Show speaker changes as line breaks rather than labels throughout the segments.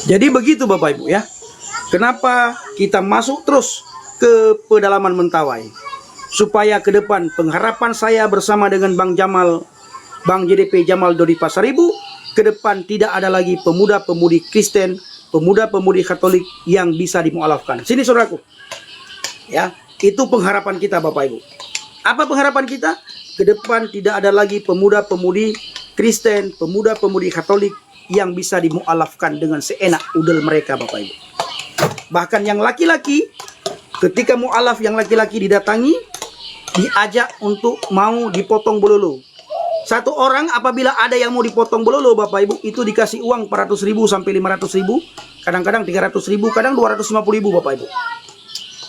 Jadi begitu Bapak Ibu ya. Kenapa kita masuk terus ke pedalaman Mentawai? Supaya ke depan pengharapan saya bersama dengan Bang Jamal, Bang JDP Jamal Dodi Pasaribu, ke depan tidak ada lagi pemuda-pemudi Kristen, pemuda-pemudi Katolik yang bisa dimualafkan. Sini saudaraku. Ya, itu pengharapan kita Bapak Ibu. Apa pengharapan kita? Ke depan tidak ada lagi pemuda-pemudi Kristen, pemuda-pemudi Katolik yang bisa dimualafkan dengan seenak udel mereka Bapak Ibu. Bahkan yang laki-laki, ketika mualaf yang laki-laki didatangi, diajak untuk mau dipotong bololo. Satu orang apabila ada yang mau dipotong bololo Bapak Ibu, itu dikasih uang 400.000 sampai 500.000, kadang-kadang 300.000, kadang 250.000 Bapak Ibu.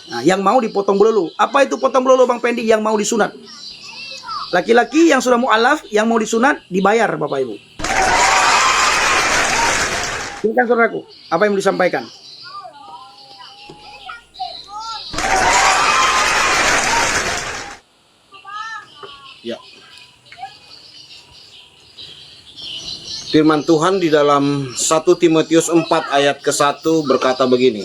Nah, yang mau dipotong bololo. Apa itu potong bololo Bang Pendi? Yang mau disunat. Laki-laki yang sudah mualaf, yang mau disunat, dibayar Bapak Ibu. Silakan saudaraku, apa yang mau disampaikan?
Ya. Firman Tuhan di dalam 1 Timotius 4 ayat ke-1 berkata begini.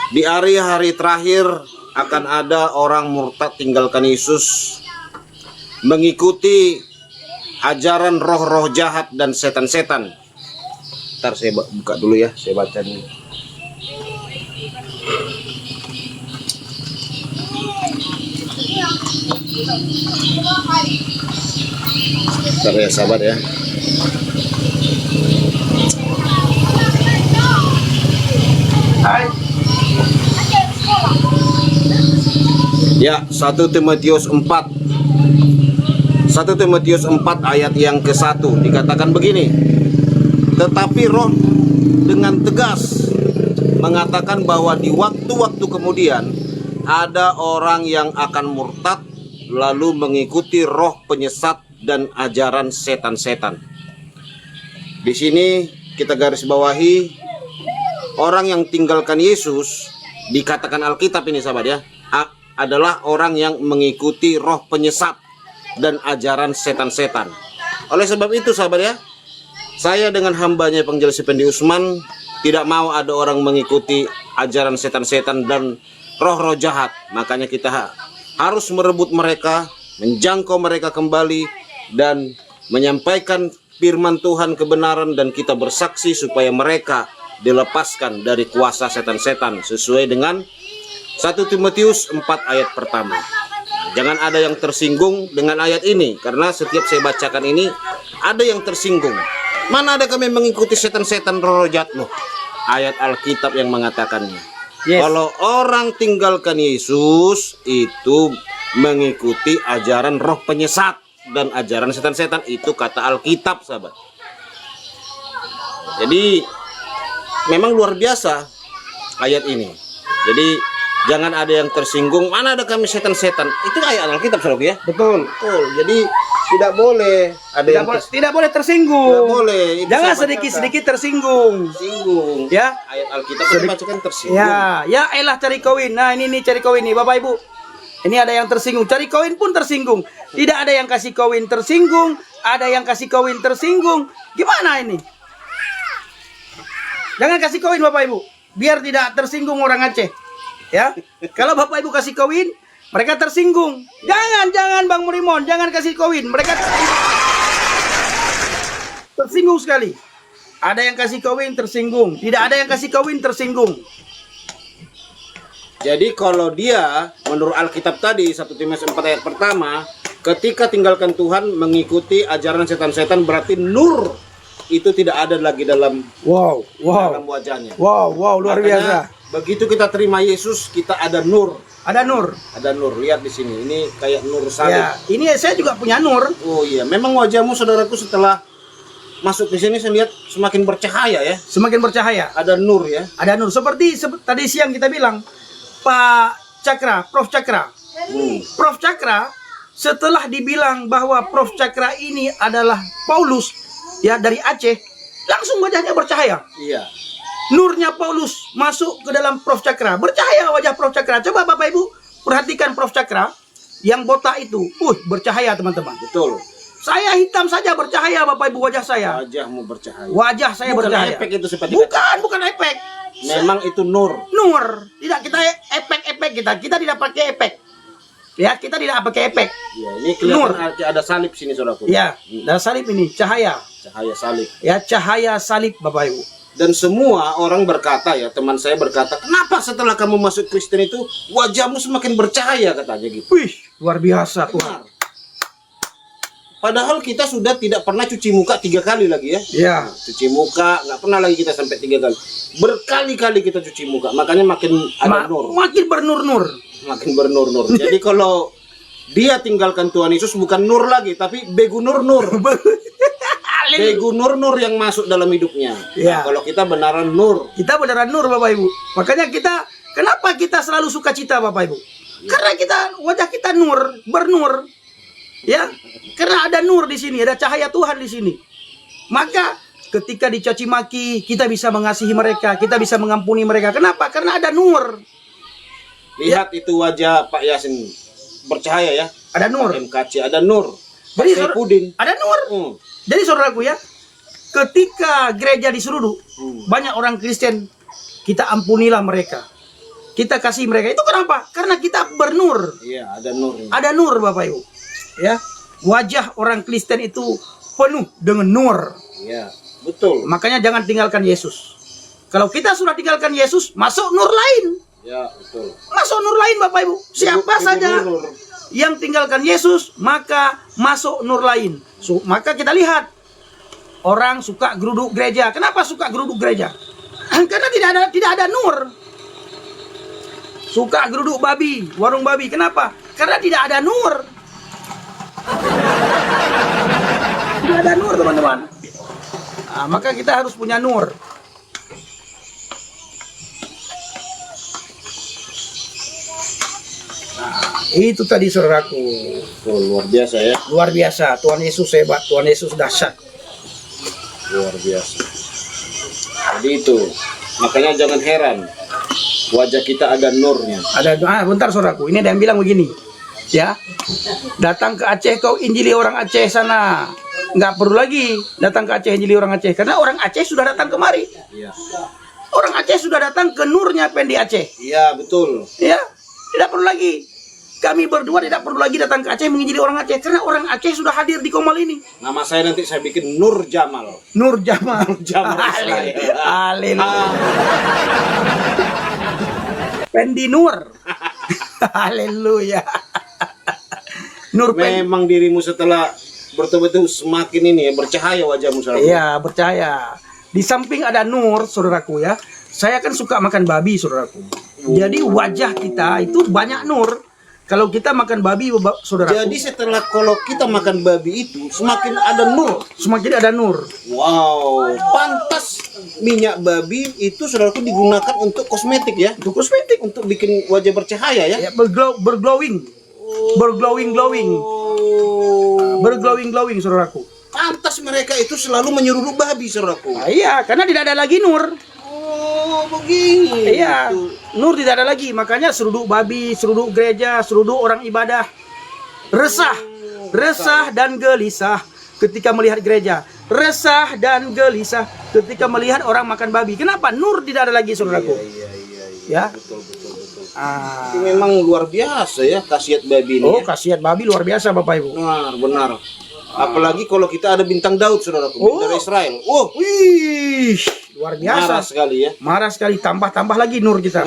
Di hari-hari terakhir akan ada orang murtad tinggalkan Yesus, mengikuti ajaran roh-roh jahat dan setan-setan. Ntar saya buka dulu ya, saya baca dulu. Ntar ya, sahabat ya. Ya, 1 Timotius 4 ayat yang ke-1 dikatakan begini. Tetapi roh dengan tegas mengatakan bahwa di waktu-waktu kemudian ada orang yang akan murtad lalu mengikuti roh penyesat dan ajaran setan-setan. Di sini kita garis bawahi orang yang tinggalkan Yesus, dikatakan Alkitab ini sahabat ya, adalah orang yang mengikuti roh penyesat dan ajaran setan-setan. Oleh sebab itu sahabat ya, saya dengan hambanya Evangelis Effendi Usman tidak mau ada orang mengikuti ajaran setan-setan dan roh-roh jahat. Makanya kita harus merebut mereka, menjangkau mereka kembali dan menyampaikan firman Tuhan kebenaran, dan kita bersaksi supaya mereka dilepaskan dari kuasa setan-setan sesuai dengan 1 Timotius 4 ayat pertama. Jangan ada yang tersinggung dengan ayat ini, karena setiap saya bacakan ini ada yang tersinggung. Mana ada kami mengikuti setan-setan roh jahat loh. Ayat Alkitab yang mengatakannya.
Yes.
Kalau orang tinggalkan Yesus itu mengikuti ajaran roh penyesat dan ajaran setan-setan, itu kata Alkitab sahabat. Jadi memang luar biasa ayat ini. Jadi jangan ada yang tersinggung, mana ada kami setan-setan. Itu ayat Alkitab saudara ya.
Betul.
Betul. Jadi tidak boleh ada
Tidak boleh tersinggung.
Tidak boleh. Itu
Jangan
sahabat
sedikit-sedikit tersinggung.
singgung.
Ya.
Ayat Alkitab dibacakan tersinggung.
Ya elah cari kawin. Nah ini cari kawin nih Bapak Ibu. Ini ada yang tersinggung. Cari kawin pun tersinggung. Tidak ada yang kasih kawin tersinggung. Ada yang kasih kawin tersinggung. Gimana ini? Jangan kasih kawin Bapak Ibu, biar tidak tersinggung orang Aceh. Ya, kalau Bapak Ibu kasih kawin, mereka tersinggung. Jangan Bang Murimon, jangan kasih kawin. Mereka tersinggung sekali. Ada yang kasih kawin tersinggung, tidak ada yang kasih kawin tersinggung.
Jadi kalau dia menurut Alkitab tadi 1 Timotius 4 ayat pertama, ketika tinggalkan Tuhan mengikuti ajaran setan-setan, berarti nur itu tidak ada lagi dalam dalam wajahnya.
Wow, luar
Makanya,
biasa.
begitu kita terima Yesus, kita ada nur.
Ada nur.
Ada nur. Lihat di sini. Ini kayak nur salib.
Ya, ini saya juga punya nur.
Oh iya, memang wajahmu saudaraku setelah masuk di sini saya lihat semakin bercahaya ya.
Semakin bercahaya.
Ada nur ya.
Ada nur. Seperti tadi siang kita bilang, Pak Cakra, Prof Cakra. Prof Cakra, setelah dibilang bahwa Prof Cakra ini adalah Paulus, ya dari Aceh, langsung wajahnya bercahaya.
Iya.
Nurnya Paulus masuk ke dalam Prof Cakra, bercahaya wajah Prof Cakra. Coba Bapak Ibu perhatikan Prof Cakra yang botak itu, bercahaya teman-teman.
Betul.
Saya hitam saja bercahaya Bapak Ibu wajah saya.
Wajahmu bercahaya.
Wajah saya
Bukan
bercahaya.
efek itu seperti
Bukan efek.
memang itu nur.
Nur. Tidak kita efek kita tidak pakai efek. Ya, kita tidak pakai efek.
Ya, ini kelihatan ada salib sini saudaraku.
Ya, dan salib ini cahaya.
Cahaya salib.
Ya, cahaya salib Bapak Ibu.
Dan semua orang berkata ya, teman saya berkata, kenapa setelah kamu masuk Kristen itu wajahmu semakin bercahaya katanya gitu.
Wih, luar biasa Tuhan.
Padahal kita sudah tidak pernah cuci muka 3 kali lagi ya.
Ya.
Cuci muka nggak pernah lagi kita sampai 3 kali. Berkali-kali kita cuci muka, makanya makin ada nur.
Makin bernur-nur.
Makin bernur-nur. Jadi kalau dia tinggalkan Tuhan Yesus bukan nur lagi, tapi begu nur-nur. Begu nur-nur yang masuk dalam hidupnya.
Ya.
Nah, kalau kita benaran nur.
Kita beneran nur Bapak Ibu. Makanya kenapa kita selalu suka cita Bapak Ibu? Karena wajah kita nur, bernur. Ya, karena ada nur di sini, ada cahaya Tuhan di sini. Maka ketika dicaci maki, kita bisa mengasihi mereka, kita bisa mengampuni mereka. Kenapa? Karena ada nur.
Lihat itu wajah Pak Yasin bercahaya ya.
Ada nur.
MKC ada nur.
Jadi
Pak Saipudin.
ada nur. Jadi saudaraku ya, ketika gereja diseruduk, banyak orang Kristen, kita ampunilah mereka. Kita kasih mereka. Itu kenapa? Karena kita bernur.
Iya, ada nur.
Ada nur Bapak Ibu. Ya, wajah orang Kristen itu penuh dengan nur.
Iya, betul.
Makanya jangan tinggalkan Yesus. Kalau kita sudah tinggalkan Yesus, masuk nur lain.
Ya, betul.
Masuk nur lain Bapak Ibu. Siapa
Ibu
saja
nur.
yang tinggalkan Yesus, maka masuk nur lain. Maka kita lihat orang suka geruduk gereja. Kenapa suka geruduk gereja? Karena tidak ada nur. Suka geruduk babi, warung babi. Kenapa? Karena tidak ada nur. Tidak ada nur teman-teman. Nah, maka kita harus punya nur. Nah, itu tadi saudaraku.
Betul, luar biasa ya.
Luar biasa. Tuhan Yesus hebat. Tuhan Yesus dahsyat.
Luar biasa. Jadi itu. Makanya jangan heran. Wajah kita ada nurnya.
Bentar saudaraku. Ini ada yang bilang begini. Ya, datang ke Aceh kau injili orang Aceh sana. Nggak perlu lagi datang ke Aceh injili orang Aceh. Karena orang Aceh sudah datang kemari.
Iya.
Orang Aceh sudah datang ke nurnya Pendi Aceh.
Iya, betul.
Ya, tidak perlu lagi. Kami berdua tidak perlu lagi datang ke Aceh menginjili orang Aceh. Karena orang Aceh sudah hadir di Komal ini.
Nama saya nanti saya bikin Nur Jamal.
Nur Jamal.
Jamal Israel.
Haleluya. Pendi Nur. Haleluya. Nur Pendi.
Memang dirimu setelah bertobat itu semakin ini ya, bercahaya wajahmu saudara.
Iya, percaya. Di samping ada nur, saudaraku ya. Saya kan suka makan babi, saudaraku. Jadi wajah kita itu banyak nur. Kalau kita makan babi, saudaraku.
Jadi setelah kalau kita makan babi itu semakin ada nur.
Semakin ada nur.
Wow, pantas minyak babi itu saudaraku digunakan untuk kosmetik ya.
Untuk kosmetik.
Untuk bikin wajah bercahaya ya.
Ya, berglowing. Berglowing. Berglowing, saudaraku.
Pantas mereka itu selalu menyeruduk babi saudaraku.
Nah, iya, karena tidak ada lagi nur.
Oh, begini.
Iya, nur tidak ada lagi. Makanya seruduk babi, seruduk gereja, seruduk orang ibadah. Resah dan gelisah ketika melihat gereja. Resah dan gelisah ketika melihat orang makan babi. Kenapa? Nur tidak ada lagi, saudaraku.
Iya.
Ya.
Betul. Itu memang luar biasa ya khasiat babi ini.
Oh,
ya.
khasiat babi luar biasa, Bapak Ibu.
Benar. Apalagi kalau kita ada bintang Daud, saudaraku, bintang Israel.
Wih, luar biasa.
Marah sekali ya.
Marah sekali, tambah lagi nur kita.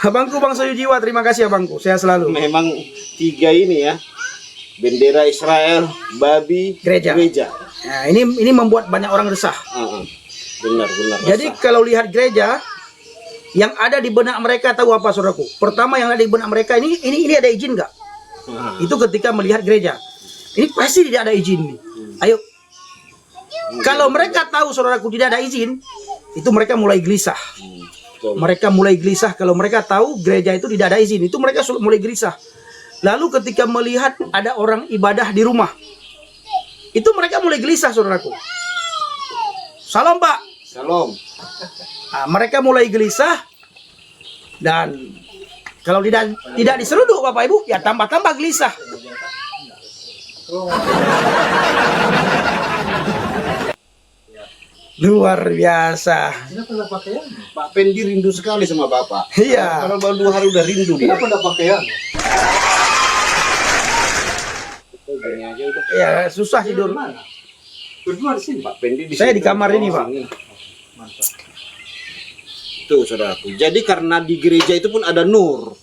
Abangku Bang Soyu Jiwa, terima kasih abangku. Saya selalu.
Memang 3 ini ya. Bendera Israel, babi,
Gereja. Nah, ini membuat banyak orang resah.
Benar.
Jadi kalau lihat gereja, yang ada di benak mereka tahu apa, saudaraku? Pertama yang ada di benak mereka ini ada izin nggak? Itu ketika melihat gereja. Ini pasti tidak ada izin nih. Ayo. Kalau mereka tahu, saudaraku, tidak ada izin, itu mereka mulai gelisah. Mereka mulai gelisah kalau mereka tahu gereja itu tidak ada izin. Itu mereka mulai gelisah. Lalu ketika melihat ada orang ibadah di rumah, itu mereka mulai gelisah, saudaraku. Salam, Pak.
Shalom.
Nah, mereka mulai gelisah, dan kalau tidak diseruduk, Bapak Ibu, ya tambah gelisah. Luar biasa.
Pak Pendi rindu sekali sama Bapak.
Iya.
Kalau baru 2 hari udah rindu dia.
Kenapa ada pakaian?
Gini aja udah.
Ya susah tidur.
Berdua di sini.
Pak Pendi di
Saya
sini.
di kamar ini, Pak.
Tuh saudaraku. Jadi karena di gereja itu pun ada nur,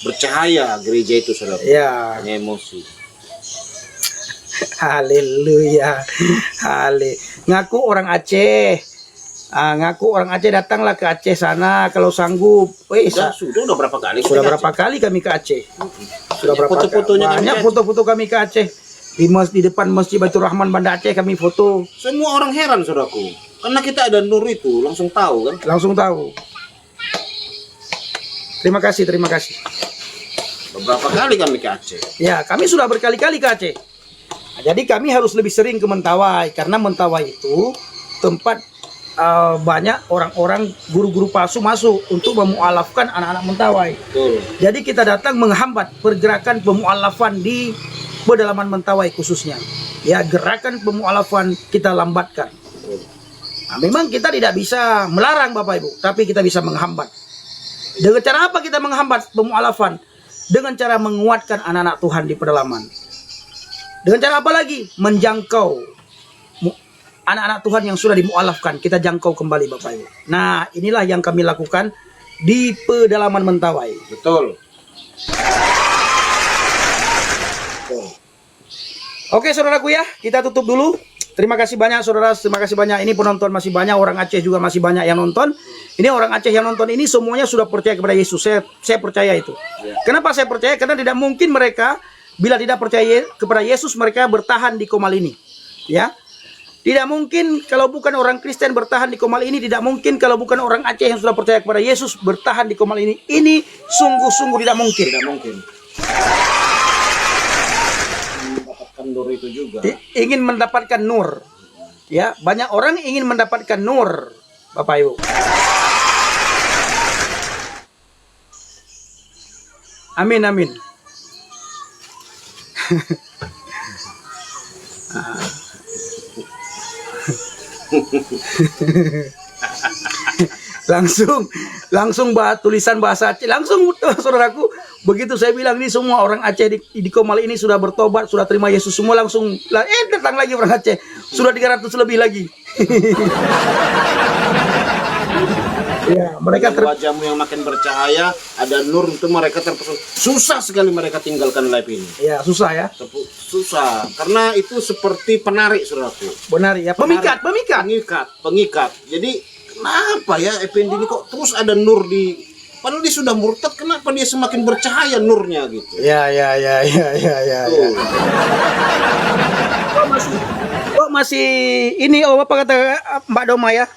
bercahaya gereja itu saudara.
Ya.
Hanya emosi.
Haleluya. Ngaku orang Aceh. Ngaku orang Aceh, datanglah ke Aceh sana kalau sanggup.
Sudah berapa kali?
Sudah berapa kali kami ke Aceh? Sudah berapa
Foto-fotonya
banyak foto-foto kami ke Aceh. Di depan Masjid Baitur Rahman Banda Aceh kami foto.
Semua orang heran saudaraku. Karena kita ada nur itu, langsung tahu kan?
Langsung tahu. Terima kasih.
Beberapa kali kami ke Aceh.
Ya, kami sudah berkali-kali ke Aceh. Nah, jadi kami harus lebih sering ke Mentawai karena Mentawai itu tempat banyak orang-orang guru-guru palsu masuk untuk memualafkan anak-anak Mentawai.
Betul.
Jadi kita datang menghambat pergerakan pemualafan di pedalaman Mentawai khususnya. Ya, gerakan pemualafan kita lambatkan. Nah, memang kita tidak bisa melarang Bapak Ibu, tapi kita bisa menghambat. Dengan cara apa kita menghambat pemualafan? Dengan cara menguatkan anak-anak Tuhan di pedalaman. Dengan cara apa lagi? Menjangkau anak-anak Tuhan yang sudah dimualafkan. Kita jangkau kembali Bapak Ibu. Nah, inilah yang kami lakukan di pedalaman Mentawai.
Betul.
Oke saudaraku ya, kita tutup dulu. Terima kasih banyak saudara, terima kasih banyak. Ini penonton masih banyak, orang Aceh juga masih banyak yang nonton. Ini orang Aceh yang nonton ini semuanya sudah percaya kepada Yesus. Saya percaya itu. Kenapa saya percaya? Karena tidak mungkin mereka bila tidak percaya kepada Yesus mereka bertahan di Komal ini. Ya. Tidak mungkin kalau bukan orang Kristen bertahan di Komal ini, tidak mungkin kalau bukan orang Aceh yang sudah percaya kepada Yesus bertahan di Komal ini. Ini sungguh-sungguh tidak mungkin.
Tidak mungkin. Mendapatkan nur itu juga.
Ingin mendapatkan nur. Ya, banyak orang ingin mendapatkan nur, Bapak Ibu. Amin. langsung tulisan bahasa Aceh langsung saudaraku. Begitu saya bilang ini semua orang Aceh di Komal ini sudah bertobat, sudah terima Yesus semua, langsung datang lagi orang Aceh, sudah 300 lebih lagi. Ya, mereka
wajahmu yang makin bercahaya, ada nur itu mereka terpesona. Susah sekali mereka tinggalkan live ini.
Ya, susah ya.
Susah, karena itu seperti penarik saudaraku.
Benar ya, pemikat.
Pengikat. Jadi kenapa ya Effendi ini kok terus ada nur di, padahal dia sudah murtad, kenapa dia semakin bercahaya nurnya gitu?
Ya. Kok masih ini apa kata Mbak Doma ya?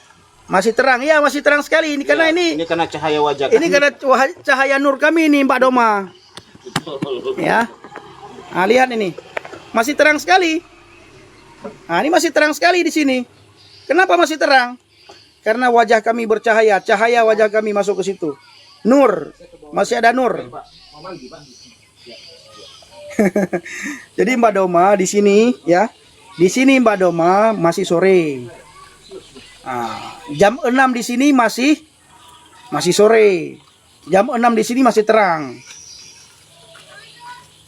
Masih terang ya, masih terang sekali ini karena ini
karena cahaya wajah.
Ini karena cahaya nur kami ini Mbak Doma. Ya. Nah, lihat ini. Masih terang sekali. Nah, ini masih terang sekali di sini. Kenapa masih terang? Karena wajah kami bercahaya, cahaya wajah kami masuk ke situ. Nur, masih ada nur. Jadi Mbak Doma di sini ya. Di sini Mbak Doma masih sore. Nah, jam 6 di sini masih sore. Jam 6 di sini masih terang.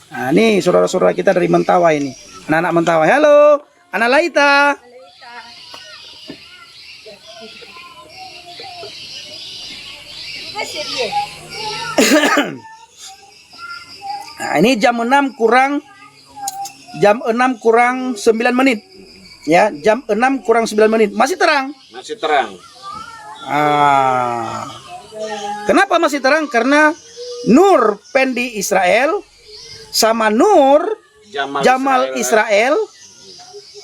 Nah, ini saudara-saudara kita dari Mentawai ini. Anak-anak Mentawai. Halo, Anak Laita. Nah, ini jam 6 kurang 9 menit. Ya, jam 6 kurang 9 menit. Masih terang. Kenapa masih terang? Karena nur Pendi Israel sama nur Jamal Israel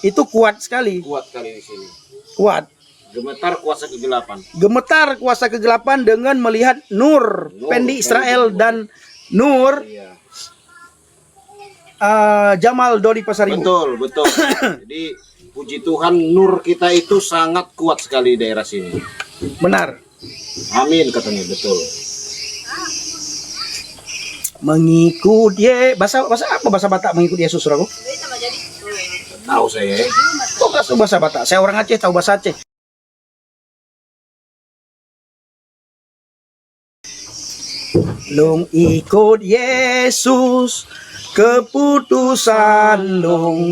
itu kuat sekali.
Kuat kali di sini.
Kuat.
Gemetar kuasa
kegelapan dengan melihat nur Pendi Israel dan nur Jamal Dodi Pasaribu.
Betul. Jadi puji Tuhan, nur kita itu sangat kuat sekali di daerah sini.
Benar.
Amin katanya, betul.
Mengikut bahasa apa bahasa Batak mengikut Yesus, saudaraku?
Tahu saya.
Kok nggak tahu bahasa Batak? Saya orang Aceh, tahu bahasa Aceh. Long ikut Yesus, keputusan long.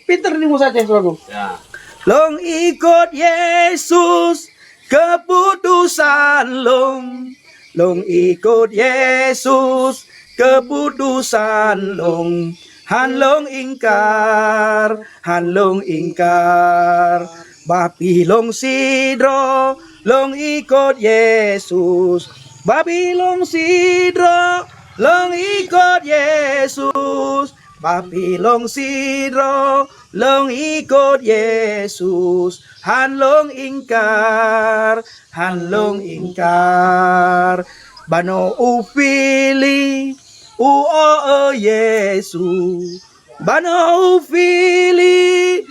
Pinter nih Musa Aceh, saudaraku.
Ya.
Long ikut Yesus, keputusan long. Long ikut Yesus, keputusan long. Han long ingkar, Bapi long sidro, long ikut Yesus. Bapi long sidro, long ikut Yesus. Bapi long sidro, long ikut Yesus. Han long ingkar, Bano ufili, Yesus. Bano ufili,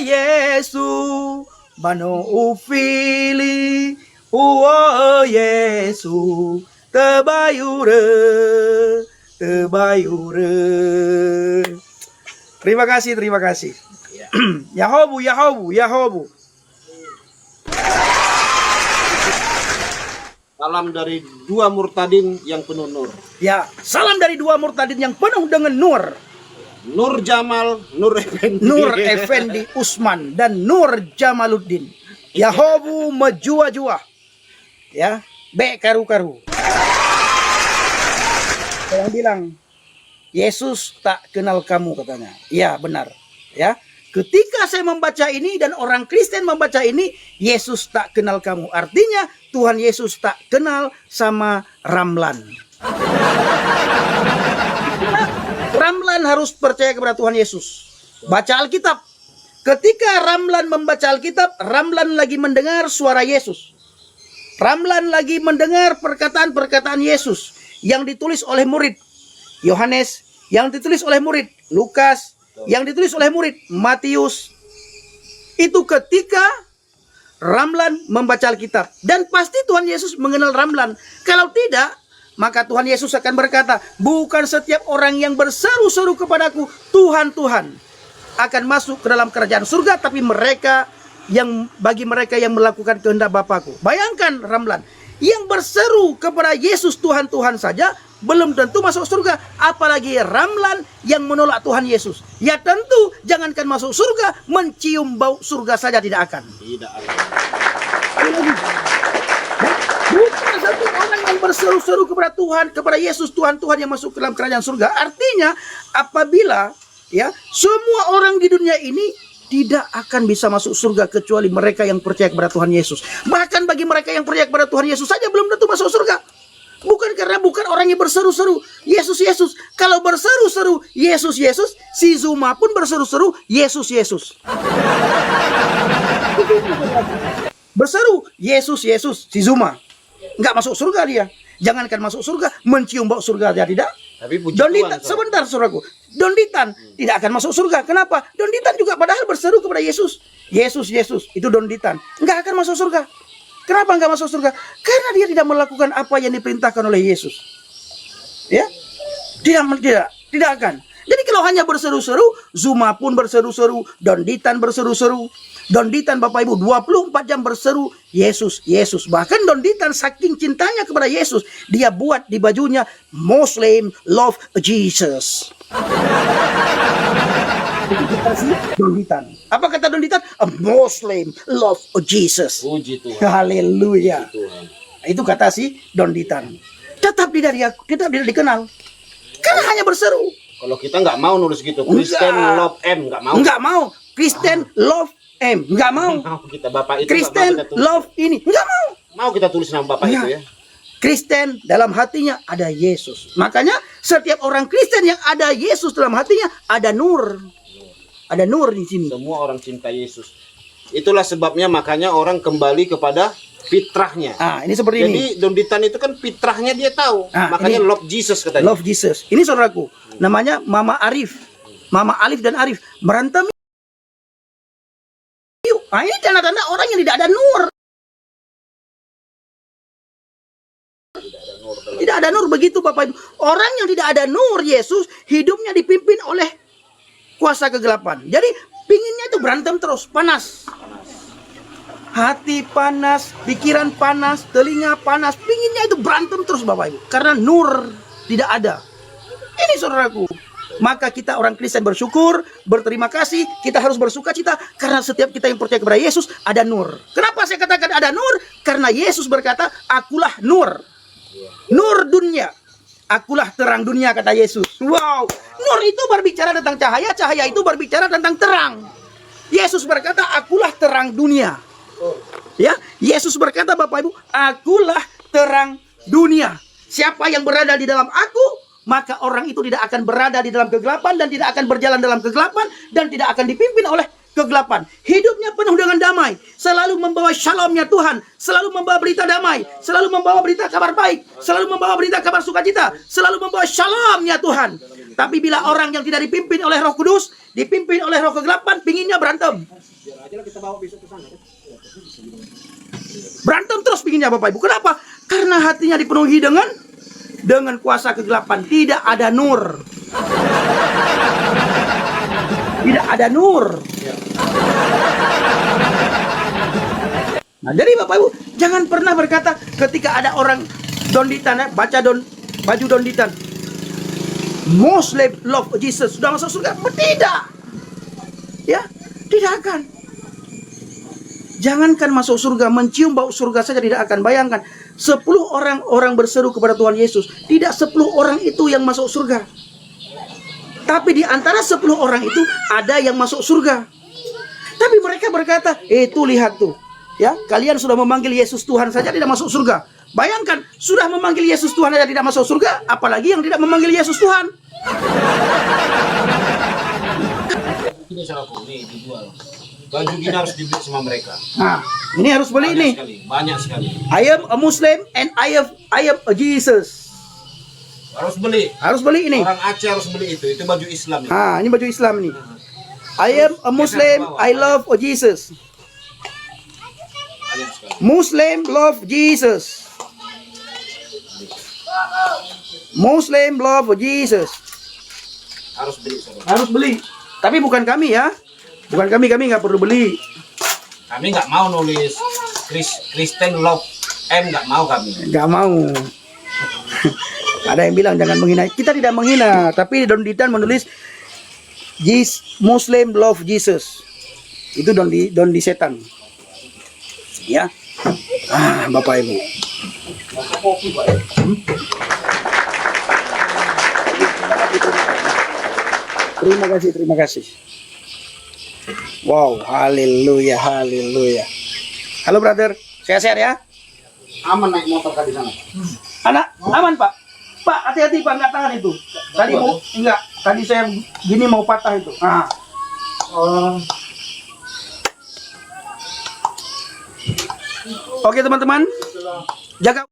Yesus. Bano ufili, Yesus. Tebayure. Terima kasih. Yahobu.
Salam dari dua murtadin yang penuh nur.
Ya, salam dari dua murtadin yang penuh dengan nur.
Nur Jamal, Nur Effendi.
Nur Effendi Usman dan Nur Jamaluddin. Yahobu mejua-jua. Ya, be karu-karu. Yang bilang, Yesus tak kenal kamu katanya. Iya, benar. Ya. Ketika saya membaca ini dan orang Kristen membaca ini, Yesus tak kenal kamu. Artinya Tuhan Yesus tak kenal sama Ramlan. Ramlan harus percaya kepada Tuhan Yesus. Baca Alkitab. Ketika Ramlan membaca Alkitab, Ramlan lagi mendengar suara Yesus. Ramlan lagi mendengar perkataan-perkataan Yesus yang ditulis oleh murid Yohanes, yang ditulis oleh murid Lukas, yang ditulis oleh murid Matius. Itu ketika Ramlan membaca Alkitab. Dan pasti Tuhan Yesus mengenal Ramlan. Kalau tidak, maka Tuhan Yesus akan berkata, bukan setiap orang yang berseru-seru kepadaku, Tuhan, Tuhan, akan masuk ke dalam kerajaan surga, tapi bagi mereka yang melakukan kehendak Bapakku. Bayangkan Ramlan yang berseru kepada Yesus Tuhan, Tuhan saja belum tentu masuk surga, apalagi Ramlan yang menolak Tuhan Yesus. Ya tentu jangankan masuk surga, mencium bau surga saja tidak akan.
Tidak ada.
Bukan satu orang yang berseru-seru kepada Tuhan, kepada Yesus Tuhan, Tuhan yang masuk ke dalam kerajaan surga. Artinya apabila ya semua orang di dunia ini tidak akan bisa masuk surga kecuali mereka yang percaya kepada Tuhan Yesus. Bahkan bagi mereka yang percaya kepada Tuhan Yesus saja belum tentu masuk surga. Bukan karena bukan orang yang berseru-seru Yesus, Yesus. Kalau berseru-seru Yesus, Yesus, si Zuma pun berseru-seru Yesus, Yesus. Berseru Yesus, Yesus, si Zuma nggak masuk surga dia. Jangankan masuk surga, mencium bau surga dia tidak.
Tapi puji
Donditan,
Tuhan,
sebentar saudaraku. Donditan tidak akan masuk surga. Kenapa? Donditan juga padahal berseru kepada Yesus. Yesus, Yesus, itu Donditan. Nggak akan masuk surga. Kenapa nggak masuk surga? Karena dia tidak melakukan apa yang diperintahkan oleh Yesus. Ya, tidak akan. Jadi kalau hanya berseru-seru, Zuma pun berseru-seru, Donditan berseru-seru. Donditan Bapak Ibu 24 jam berseru Yesus, Yesus. Bahkan Donditan saking cintanya kepada Yesus, dia buat di bajunya Muslim love Jesus. Donditan. Apa kata Donditan? A Muslim love Jesus.
puji Tuhan.
Haleluya.
Puji Tuhan.
Itu kata si Donditan. Tetap tidak dikenal. Karena hanya berseru.
Kalau kita nggak mau nulis gitu, Kristen love M nggak mau.
Nggak mau. Kristen love M. Nggak mau.
Mau kita Bapak itu.
Kristen
nggak mau kita tulis.
love ini. Nggak mau.
Mau kita tulis nama Bapak
Nggak.
itu ya.
Kristen dalam hatinya ada Yesus. Makanya setiap orang Kristen yang ada Yesus dalam hatinya ada nur. Ada nur di sini.
Semua orang cinta Yesus. Itulah sebabnya makanya orang kembali kepada fitrahnya.
Ini seperti ini.
Jadi Donditan itu kan fitrahnya dia tahu. Makanya
ini.
love Jesus katanya.
Love Jesus. Ini saudaraku. Namanya Mama Arif. Mama Alif dan Arif berantem. Ini tanda-tanda orang yang tidak ada nur. Tidak ada nur begitu Bapak Ibu. Orang yang tidak ada nur Yesus hidupnya dipimpin oleh kuasa kegelapan. Jadi pinginnya itu berantem terus, panas. Hati panas, pikiran panas, telinga panas, pinginnya itu berantem terus Bapak Ibu. Karena nur tidak ada. Ini saudaraku. Maka kita orang Kristen bersyukur, berterima kasih, kita harus bersuka cita karena setiap kita yang percaya kepada Yesus ada nur. Kenapa saya katakan ada nur? Karena Yesus berkata, akulah nur. Nur dunia. Akulah terang dunia, kata Yesus. Wow, nur itu berbicara tentang cahaya, cahaya itu berbicara tentang terang. Yesus berkata, akulah terang dunia. Ya, Yesus berkata Bapak Ibu, akulah terang dunia. Siapa yang berada di dalam aku, maka orang itu tidak akan berada di dalam kegelapan dan tidak akan berjalan dalam kegelapan dan tidak akan dipimpin oleh kegelapan. Hidupnya penuh dengan damai, selalu membawa shalomnya Tuhan, selalu membawa berita damai, selalu membawa berita kabar baik, selalu membawa berita kabar sukacita, selalu membawa shalomnya Tuhan. Tapi bila orang yang tidak dipimpin oleh Roh Kudus, dipimpin oleh roh kegelapan, pinginnya berantem. Berantem terus pinginnya Bapak Ibu. Kenapa? Karena hatinya dipenuhi dengan kuasa kegelapan. Tidak ada nur. Tidak ada nur. Nah, jadi Bapak Ibu, jangan pernah berkata ketika ada orang donditan, baju donditan, Muslim love Jesus, sudah masuk surga. Tidak. Ya, tidak akan. Jangankan masuk surga, mencium bau surga saja tidak akan. Bayangkan, 10 orang berseru kepada Tuhan Yesus. Tidak 10 orang itu yang masuk surga. Tapi di antara 10 orang itu ada yang masuk surga. Tapi mereka berkata, tuh lihat tuh. Ya, kalian sudah memanggil Yesus Tuhan saja tidak masuk surga. Bayangkan, sudah memanggil Yesus Tuhan saja tidak masuk surga, apalagi yang tidak memanggil Yesus Tuhan.
Ini saudaraku, ini dijual. Baju gini harus dibeli sama mereka.
Nah, ini harus beli nih.
Banyak sekali.
I am a Muslim and I am a Jesus.
Harus beli.
Harus beli ini.
Orang Aceh harus beli itu. Itu baju Islam.
Ah, ini baju Islam nih. I am a Muslim, I love Jesus.
Banyak sekali.
Muslim love Jesus. Muslim love Jesus.
Harus beli, saudara.
Harus beli. Tapi bukan kami ya. Bukan kami nggak perlu beli.
Kami nggak mau nulis Kristen love nggak mau kami.
Nggak mau. Ada yang bilang jangan menghina. Kita tidak menghina, tapi Donditan menulis Muslim love Jesus. Itu Dondi setan. Ya. Bapak Ibu. Terima kasih. Wow, haleluya. Halo brother, sehat-sehat ya?
Aman naik motor tadi sana.
Anak, aman Pak. Pak, hati-hati Pak, nggak tahan itu. Tadi saya gini mau patah itu. Oke teman-teman, jaga.